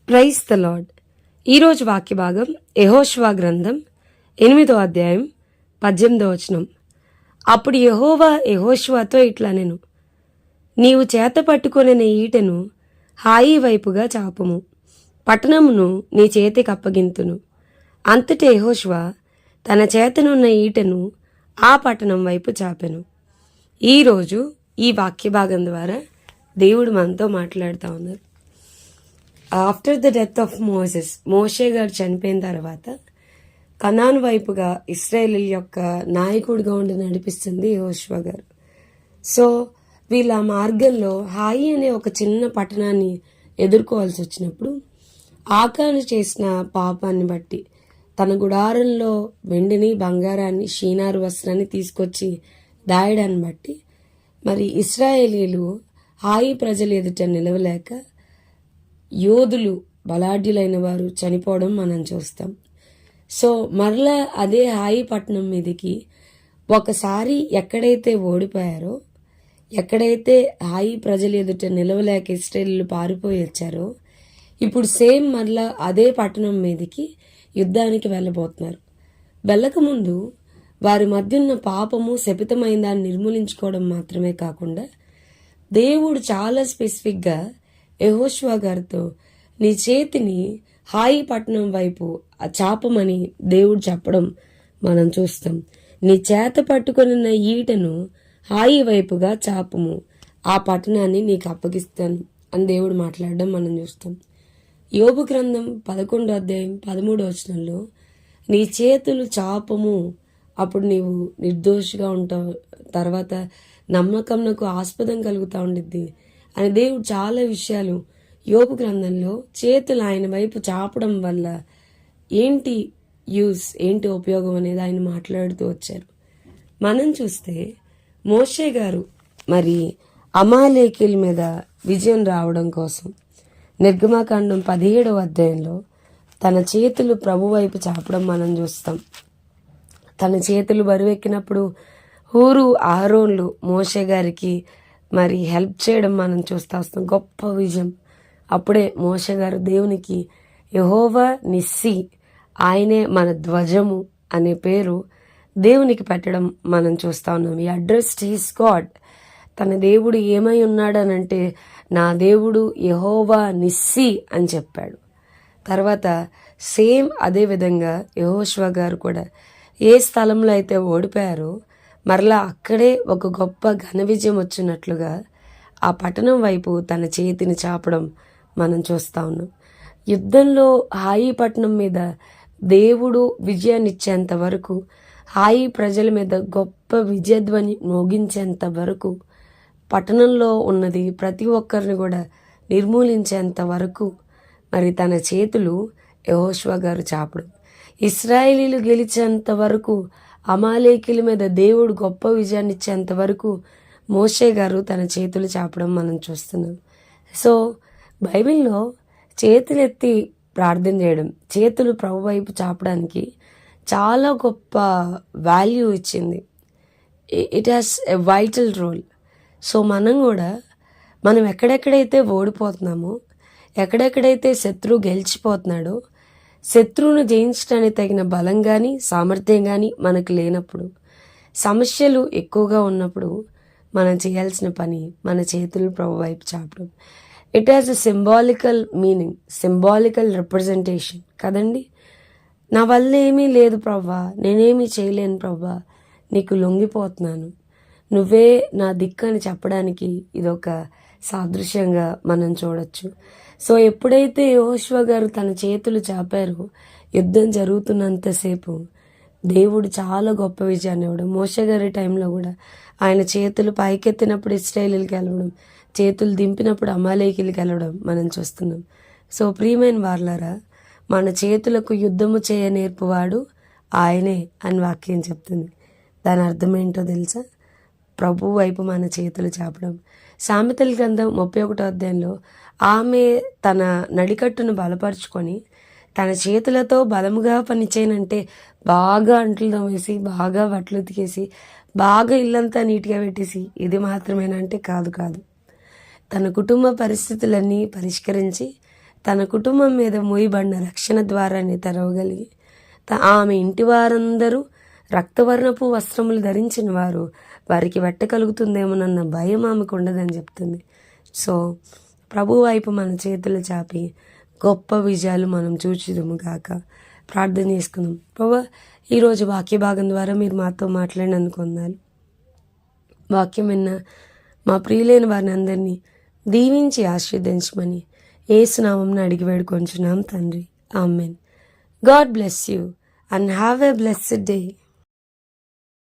Praise the lord. ఈరోజు వాక్య భాగం యెహోషువ గ్రంథం 8వ అధ్యాయం 18వ వచనం. అప్పుడు యెహోవా యెహోషువతో ఇట్లనెను, నీవు చేత పట్టుకొనిన ఈటెను హాయి వైపుగా చాపుము, పట్టణమును నీ చేతికి అప్పగింతును. అంతటి యెహోషువ తన చేతనున్న ఈటెను ఆ పట్టణం వైపు చాపెను. ఈరోజు ఈ వాక్య భాగం ద్వారా దేవుడు మనతో మాట్లాడుతూ ఉన్నారు. ఆఫ్టర్ ద డెత్ ఆఫ్ మోషే గారు చనిపోయిన తర్వాత కనాన్ వైపుగా ఇశ్రాయేలీల యొక్క నాయకుడిగా ఉండి నడిపిస్తుంది యెహోషువ గారు. సో వీళ్ళ మార్గంలో హాయి అనే ఒక చిన్న పట్టణాన్ని ఎదుర్కోవాల్సి వచ్చినప్పుడు ఆకాను చేసిన పాపాన్ని బట్టి తన గుడారంలో వెండిని, బంగారాన్ని, షీనారు వస్త్రాన్ని తీసుకొచ్చి దాయడాన్ని బట్టి మరి ఇశ్రాయేలీలు హాయి ప్రజలు ఎదుట నిలవలేక యోధులు, బలాఢ్యులైన వారు చనిపోవడం మనం చూస్తాం. సో మరలా అదే హాయి పట్టణం మీదకి ఒకసారి ఎక్కడైతే ఓడిపోయారో, ఎక్కడైతే హాయి ప్రజలు ఎదుట నిలవలేక ఇశ్రాయేలీలు పారిపోయి వచ్చారో, ఇప్పుడు సేమ్ మరలా అదే పట్టణం మీదకి యుద్ధానికి వెళ్ళబోతున్నారు. వెళ్ళకముందు వారి మధ్య ఉన్న పాపము, శపితమైన దాన్ని నిర్మూలించుకోవడం మాత్రమే కాకుండా దేవుడు చాలా స్పెసిఫిక్గా యెహోషువ గారితో నీ చేతిని హాయి పట్టణం వైపు చాపమని దేవుడు చెప్పడం మనం చూస్తాం. నీ చేత పట్టుకొనిన ఈటను హాయి వైపుగా చాపము, ఆ పట్టణాన్ని నీకు అప్పగిస్తాను అని దేవుడు మాట్లాడడం మనం చూస్తాం. యోబు గ్రంథం 11వ అధ్యాయం 13వ వచనంలో నీ చేతులు చాపము, అప్పుడు నీవు నిర్దోషిగా ఉంటావు, తర్వాత నమ్మకంకు ఆస్పదం కలుగుతూ ఉండిద్ది అని దేవుడు చాలా విషయాలు యోబు గ్రంథంలో చేతులు ఆయన వైపు చాపడం వల్ల ఏంటి యూస్, ఏంటి ఉపయోగం అనేది ఆయన మాట్లాడుతూ వచ్చారు. మనం చూస్తే మోషే గారు మరి అమాలేకీల మీద విజయం రావడం కోసం నిర్గమకాండం 17వ అధ్యాయంలో తన చేతులు ప్రభు వైపు చాపడం మనం చూస్తాం. తన చేతులు బరువెక్కినప్పుడు హూరు, అహరోన్లు మోషే గారికి మరి హెల్ప్ చేయడం మనం చూస్తూ వస్తాం. గొప్ప విజయం. అప్పుడే మోషే గారు దేవునికి యెహోవా నిస్సి, ఆయనే మన ధ్వజము అనే పేరు దేవునికి పెట్టడం మనం చూస్తూ ఉన్నాం. ఈ అడ్రస్డ్ హిస్ గాడ్. తన దేవుడు ఏమై ఉన్నాడనంటే నా దేవుడు యెహోవా నిస్సి అని చెప్పాడు. తర్వాత సేమ్ అదే విధంగా యెహోషువ గారు కూడా ఏ స్థలంలో అయితే ఓడిపోయారో మరలా అక్కడే ఒక గొప్ప ఘన విజయం వచ్చినట్లుగా ఆ పట్టణం వైపు తన చేతిని చాపడం మనం చూస్తూ ఉన్నాం. యుద్ధంలో హాయి పట్టణం మీద దేవుడు విజయాన్ని ఇచ్చేంత వరకు, హాయి ప్రజల మీద గొప్ప విజయధ్వని మోగించేంత వరకు, పట్టణంలో ఉన్నది ప్రతి ఒక్కరిని కూడా నిర్మూలించేంత వరకు మరి తన చేతులు యెహోషువ గారు చాపడం, ఇశ్రాయేలీలు గెలిచేంత వరకు, అమాలేకీల మీద దేవుడు గొప్ప విజయాన్ని ఇచ్చేంత వరకు మోషే గారు తన చేతులు చాపడం మనం చూస్తున్నాం. సో బైబిల్లో చేతులెత్తి ప్రార్థన చేయడం, చేతులు ప్రభు వైపు చాపడానికి చాలా గొప్ప వాల్యూ ఇచ్చింది. It has a vital role. So మనం ఎక్కడెక్కడైతే ఓడిపోతున్నామో, ఎక్కడెక్కడైతే శత్రువు గెలిచిపోతున్నాడో, శత్రువును జయించడానికి తగిన బలం కానీ సామర్థ్యం కానీ మనకు లేనప్పుడు, సమస్యలు ఎక్కువగా ఉన్నప్పుడు మనం చేయాల్సిన పని మన చేతులు ప్రభు వైపు చాపడం. It has a symbolical meaning, symbolical representation కదండి. నా వల్ల ఏమీ లేదు ప్రభా, నేనేమీ చేయలేను ప్రభా, నీకు లొంగిపోతున్నాను, నువ్వే నా దిక్కు అని చెప్పడానికి ఇదొక సాదృశ్యంగా మనం చూడొచ్చు. సో ఎప్పుడైతే యెహోషువ గారు తన చేతులు చాపారో యుద్ధం జరుగుతున్నంతసేపు దేవుడు చాలా గొప్ప విజయాన్ని ఇవ్వడం. మోషే గారి టైంలో కూడా ఆయన చేతులు పైకెత్తినప్పుడు ఇశ్రాయేలీలు గెలవడం, చేతులు దింపినప్పుడు అమాలేకీలు గెలవడం మనం చూస్తున్నాం. సో ప్రియమైన వారలారా, మన చేతులకు యుద్ధము చేయ నేర్పువాడు ఆయనే అని వాక్యం చెప్తుంది. దాని అర్థం ఏంటో తెలుసా? ప్రభు వైపు మన చేతులు చాపడం. సామెతల గ్రంథం 31వ అధ్యాయంలో ఆమె తన నడికట్టును బలపరుచుకొని తన చేతులతో బలముగా పనిచేయనంటే బాగా అంట్లు తోమేసి, బాగా బట్టలు ఉతికేసి, బాగా ఇల్లంతా నీట్గా పెట్టేసి ఇది మాత్రమేనంటే కాదు. తన కుటుంబ పరిస్థితులన్నీ పరిష్కరించి తన కుటుంబం మీద మోయబడిన రక్షణ ద్వారాన్ని తెరవగలిగి ఆమె ఇంటి వారందరూ రక్తవర్ణపు వస్త్రములు ధరించిన వారు వారికి కలుగుతుందేమోనన్న భయం ఆమెకు ఉండదని చెప్తుంది. సో ప్రభు వైపు మన చేతులు చాపి గొప్ప విజయాలు మనం చూచుదుము గాక. ప్రార్థన చేసుకుందాం. ప్రభు, ఈరోజు వాక్య భాగం ద్వారా మీరు మాతో మాట్లాడినందుకు వందనాలు. వాక్యం విన్న మా ప్రియులైన వారిని అందరినీ దీవించి ఆశీర్వదించమని యేసు నామమున అడిగి వేడుకొంచున్నాం తండ్రి. Amen. God bless you and have a blessed day.